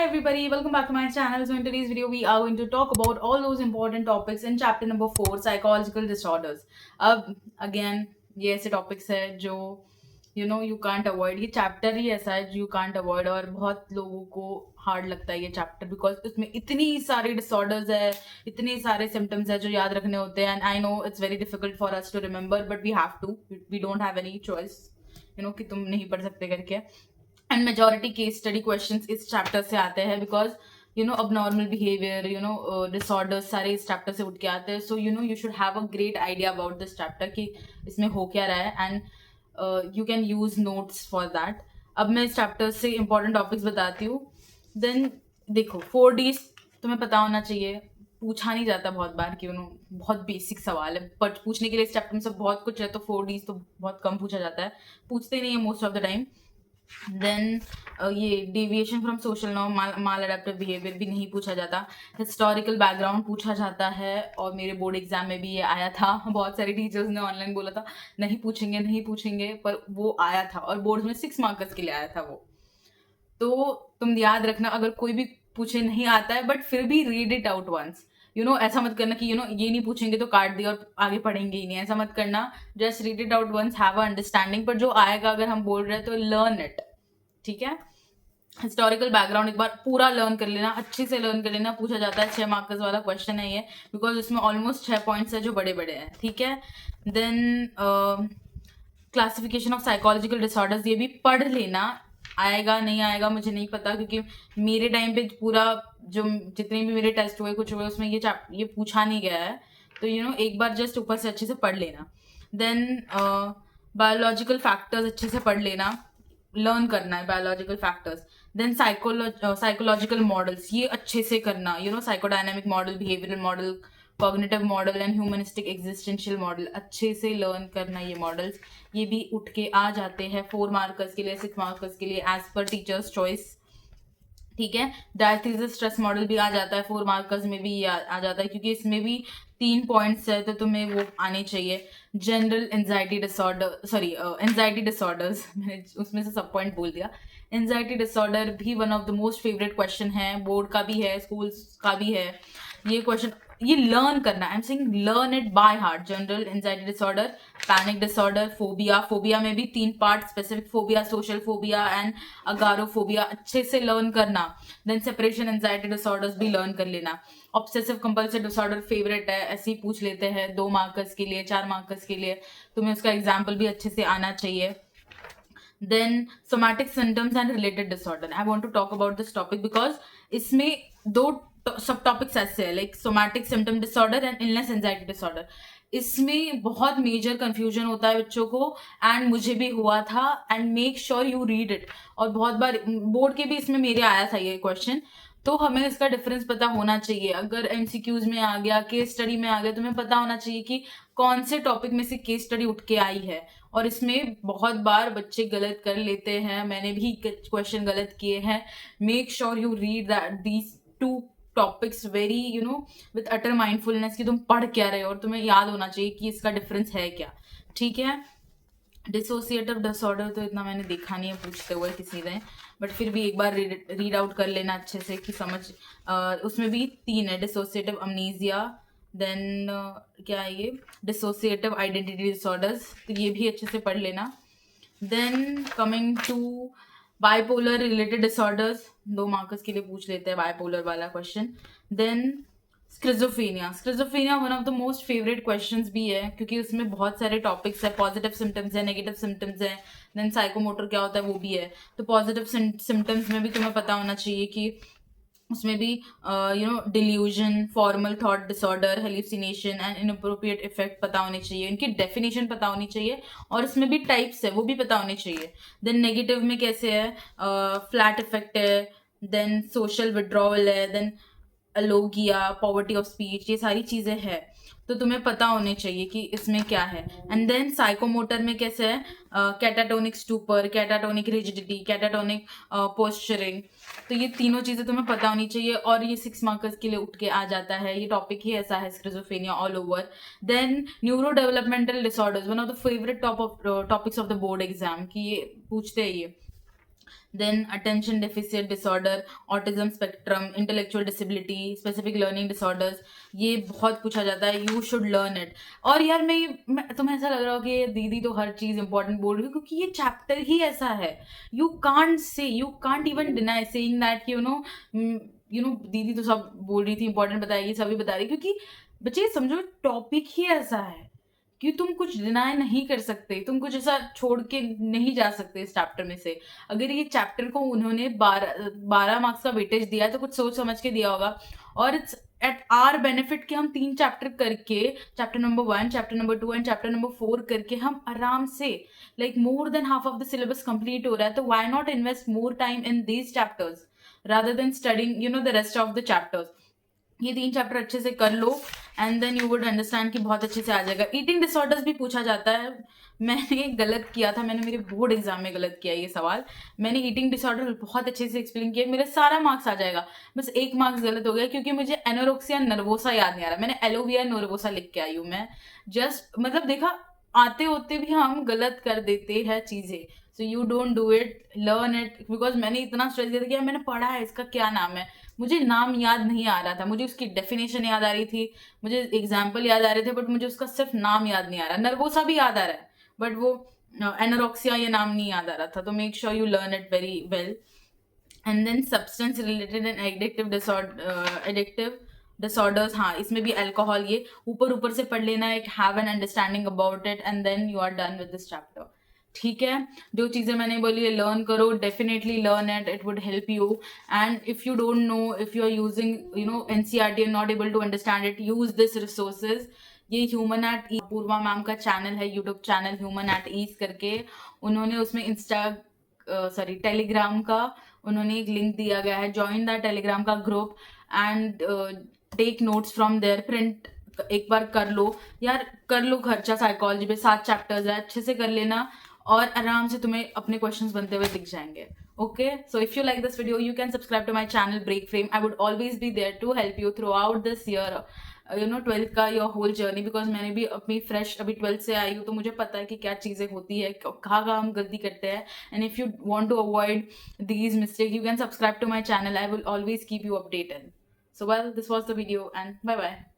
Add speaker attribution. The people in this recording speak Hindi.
Speaker 1: everybody, welcome back to my channel. So in today's video we are going to talk about all those important topics in chapter number 4, psychological disorders. अब again ये ऐसे topics है जो you can't avoid. ये chapter ही ऐसा है जो you can't avoid और बहुत लोगों को hard लगता है ये chapter because उसमें इतनी सारे disorders है, इतने सारे symptoms है जो याद रखने होते हैं and I know it's very difficult for us to remember but we have to. We don't have any choice. कि तुम नहीं पढ़ सकते करके. And majority case study questions इस चैप्टर से आते हैं बिकॉज abnormal बिहेवियर डिसऑर्डर्स सारे इस चैप्टर से उठ के आते हैं. सो you should have a great idea about this chapter कि इसमें हो क्या रहा है and you can use notes for that. अब मैं इस चैप्टर से इंपॉर्टेंट टॉपिक्स बताती हूँ. देन देखो 4Ds तुम्हें पता होना चाहिए. पूछा नहीं जाता बहुत बार कि बहुत बेसिक सवाल है बट पूछने के लिए इस चैप्टर में सब बहुत कुछ है तो 4Ds तो बहुत कम पूछा जाता है. पूछते नहीं है most of the time. Then ये deviation from social norm maladaptive behaviour भी नहीं पूछा जाता. हिस्टोरिकल बैकग्राउंड पूछा जाता है और मेरे बोर्ड एग्जाम में भी ये आया था. बहुत सारे टीचर्स ने ऑनलाइन बोला था नहीं पूछेंगे पर वो आया था और बोर्ड में 6 मार्क्स के लिए आया था वो. तो तुम याद रखना अगर कोई भी पूछे नहीं आता है बट फिर भी रीड इट आउट वंस. ऐसा मत करना कि ये नहीं पूछेंगे तो काट दिया और आगे पढ़ेंगे ही नहीं. ऐसा मत करना. Just read it out once, have a understanding. पर जो आएगा अगर हम बोल रहे हैं तो लर्न इट. ठीक है. हिस्टोरिकल बैकग्राउंड एक बार पूरा लर्न कर लेना, अच्छे से लर्न कर लेना. पूछा जाता है 6 मार्क्स वाला क्वेश्चन है ये बिकॉज इसमें ऑलमोस्ट 6 पॉइंट्स है जो बड़े बड़े हैं. ठीक है. Then classification of psychological disorders ये भी पढ़ लेना. आएगा नहीं आएगा मुझे नहीं पता क्योंकि मेरे टाइम पे पूरा जो जितने भी मेरे टेस्ट हुए कुछ हुए उसमें ये पूछा नहीं गया है. तो एक बार जस्ट ऊपर से अच्छे से पढ़ लेना. देन बायोलॉजिकल फैक्टर्स अच्छे से पढ़ लेना. लर्न करना है biological factors. Then psychological models ये अच्छे से करना. Psychodynamic model, behavioural model, cognitive model and humanistic existential model अच्छे से लर्न करना. ये मॉडल्स ये भी उठ के आ जाते हैं 4 मार्कर्स के लिए, 6 मार्कर्स के लिए एज पर टीचर्स चॉइस. ठीक है. डायथीसिस स्ट्रेस मॉडल भी आ जाता है 4 मार्कर्स में भी आ जाता है क्योंकि इसमें भी 3 पॉइंट्स है तो तुम्हें वो आने चाहिए. जनरल एंजाइटी डिसऑर्डर्स मैंने उसमें से सब पॉइंट बोल दिया. एंजाइटी डिसऑर्डर भी one of the most favourite question है. बोर्ड का भी है, स्कूल्स का भी है ये क्वेश्चन. ये लर्न करना. I am saying learn it by heart. General anxiety disorder, panic disorder, phobia में भी 3 part, specific phobia, social phobia and agoraphobia अच्छे से लर्न करना. देन सेपरेशन एंजाइटी डिसऑर्डर्स भी लर्न कर लेना. ऑब्सेसिव कंपल्सिव डिसऑर्डर फेवरेट है, ऐसे ही पूछ लेते हैं 2 मार्कर्स के लिए, 4 मार्कर्स के लिए. तुम्हें उसका एग्जाम्पल भी अच्छे से आना चाहिए. Then somatic symptoms and related disorder. I want to talk about this topic because इसमें 2 सब टॉपिक्स ऐसे हैं like somatic symptom disorder and illness anxiety disorder. इसमें बहुत मेजर कंफ्यूजन होता है बच्चों को एंड मुझे भी हुआ था. And make sure you read it. और बहुत बार बोर्ड के भी इसमें मेरे आया था ये क्वेश्चन. तो हमें इसका डिफरेंस पता होना चाहिए. अगर एमसीक्यूज में आ गया, केस स्टडी में आ गया, तुम्हें पता होना चाहिए कि कौन से टॉपिक में से केस स्टडी उठ के आई है. और इसमें बहुत बार बच्चे गलत कर लेते हैं. मैंने भी क्वेश्चन गलत किए हैं. Make sure you read these 2 topics very with utter mindfulness कि तुम पढ़ क्या रहे हो और तुम्हें याद होना चाहिए कि इसका डिफरेंस है क्या. ठीक है. डिसोसिएटिव डिसऑर्डर तो इतना मैंने देखा नहीं है पूछते हुए किसी ने बट फिर भी एक बार रीड आउट कर लेना अच्छे से कि समझ. उसमें भी 3 है. डिसोसिएटिव अमनीजिया, देन क्या है ये डिसोसिएटिव आइडेंटिटी डिसऑर्डर्स. तो ये भी अच्छे से पढ़ लेना. Then coming to bipolar related disorders 2 markers के लिए पूछ लेते हैं बाइपोलर वाला question. Then schizophrenia one of the most favourite questions भी है क्योंकि उसमें बहुत सारे टॉपिक्स है. पॉजिटिव सिम्टम्स है, नेगेटिव सिम्टम्स है. देन साइकोमोटर क्या होता है वो भी है. तो पॉजिटिव सिम्टम्स में भी तुम्हें पता होना चाहिए कि उसमें भी delusion, formal thought disorder, hallucination and inappropriate effect पता होने चाहिए. इनकी डेफिनेशन पता होनी चाहिए और इसमें भी टाइप्स है वो भी पता होने चाहिए. देन नेगेटिव में कैसे है, फ्लैट इफेक्ट है. देन सोशल विड्रॉवल है. देन अलोगिया, पॉवर्टी ऑफ स्पीच, ये सारी चीज़ें हैं तो तुम्हें पता होने चाहिए कि इसमें क्या है. एंड देन साइकोमोटर में कैसे है, catatonic stupor, catatonic rigidity, catatonic posturing. तो ये तीनों चीज़ें तुम्हें पता होनी चाहिए और ये 6 मार्कर्स के लिए उठ के आ जाता है. ये टॉपिक ही ऐसा है schizophrenia all over. Then neuro developmental disorders one of the favourite topics of the board exam कि ये पूछते हैं ये. Then attention deficit disorder, autism spectrum, intellectual disability, specific learning disorders, ये बहुत पूछा जाता है, यू शुड लर्न इट। और यार मैं तुम्हें ऐसा लग रहा हो कि ये दीदी तो हर चीज इंपॉर्टेंट बोल रही है, क्योंकि ये चैप्टर ही ऐसा है। You can't even deny saying that दीदी तो सब बोल रही थी, इंपॉर्टेंट बताएगी, सभी बता रही, क्योंकि बच्चे समझो टॉपिक ही ऐसा है कि तुम कुछ डिनाई नहीं कर सकते, तुम कुछ ऐसा छोड़ के नहीं जा सकते इस चैप्टर में से। अगर ये चैप्टर को उन्होंने 12 मार्क्स का वेटेज दिया है तो कुछ सोच समझ के दिया होगा। और इट्स एट आर बेनिफिट कि हम 3 चैप्टर करके, chapter number 1, chapter number 2 and chapter number 4 करके हम आराम से like more than half of the syllabus complete हो रहा है। तो why not invest more time in these chapters rather than studying the rest of the chapters. ये 3 चैप्टर अच्छे से कर लो and then you would understand कि बहुत अच्छे से आ जाएगा। ईटिंग डिसऑर्डर्स भी पूछा जाता है। मैंने गलत किया था, मैंने मेरे बोर्ड एग्जाम में गलत किया ये सवाल। मैंने ईटिंग डिसऑर्डर बहुत अच्छे से एक्सप्लेन किया, मेरा सारा मार्क्स आ जाएगा, बस 1 मार्क्स गलत हो गया क्योंकि मुझे एनोरेक्सिया नर्वोसा याद नहीं आ रहा। मैंने एलोविया नर्वोसा लिख के आई हूँ मैं। जस्ट मतलब देखा, आते होते भी हम गलत कर देते हैं चीजें। So you don't do it, learn it. Because मैंने इतना स्ट्रेस दिया था कि मैंने पढ़ा है, इसका क्या नाम है, मुझे नाम याद नहीं आ रहा था, मुझे उसकी डेफिनेशन याद आ रही थी, मुझे एग्जाम्पल याद आ रहे थे, बट मुझे उसका सिर्फ नाम याद नहीं आ रहा। नर्वोसा भी याद आ रहा है बट वो एनोरेक्सिया ये नाम नहीं याद आ रहा था। तो make sure you learn it very well. And then substance related and addictive disorders, हाँ इसमें भी अल्कोहल, ये ऊपर से पढ़ लेना है, have an understanding about it and then you are done with this chapter. ठीक है, जो चीजें मैंने बोली है लर्न करो, definitely learn it, it would help you. And if you don't know, if you are using NCERT and not able to understand it, use this resources. ये human at ease, Purva ma'am का चैनल है, YouTube channel human at ease करके, उन्होंने उसमें टेलीग्राम का उन्होंने एक लिंक दिया गया है, ज्वाइन द टेलीग्राम का group and take notes from there, print एक बार कर लो यार, कर लो खर्चा। साइकोलॉजी पे 7 चैप्टर्स है, अच्छे से कर लेना और आराम से तुम्हें अपने क्वेश्चंस बनते हुए दिख जाएंगे। Okay, so if you like this video you can subscribe to my channel Break Frame. I would always be there to help you throughout this year, 12th का योर होल जर्नी। बिकॉज मैंने भी अपनी फ्रेश अभी 12th से आई हूँ, तो मुझे पता है कि क्या चीज़ें होती है, कहाँ हम गलती करते हैं। And if you want to avoid these mistake you can subscribe to my channel, I will always keep you updated. So well, this was the video and bye bye.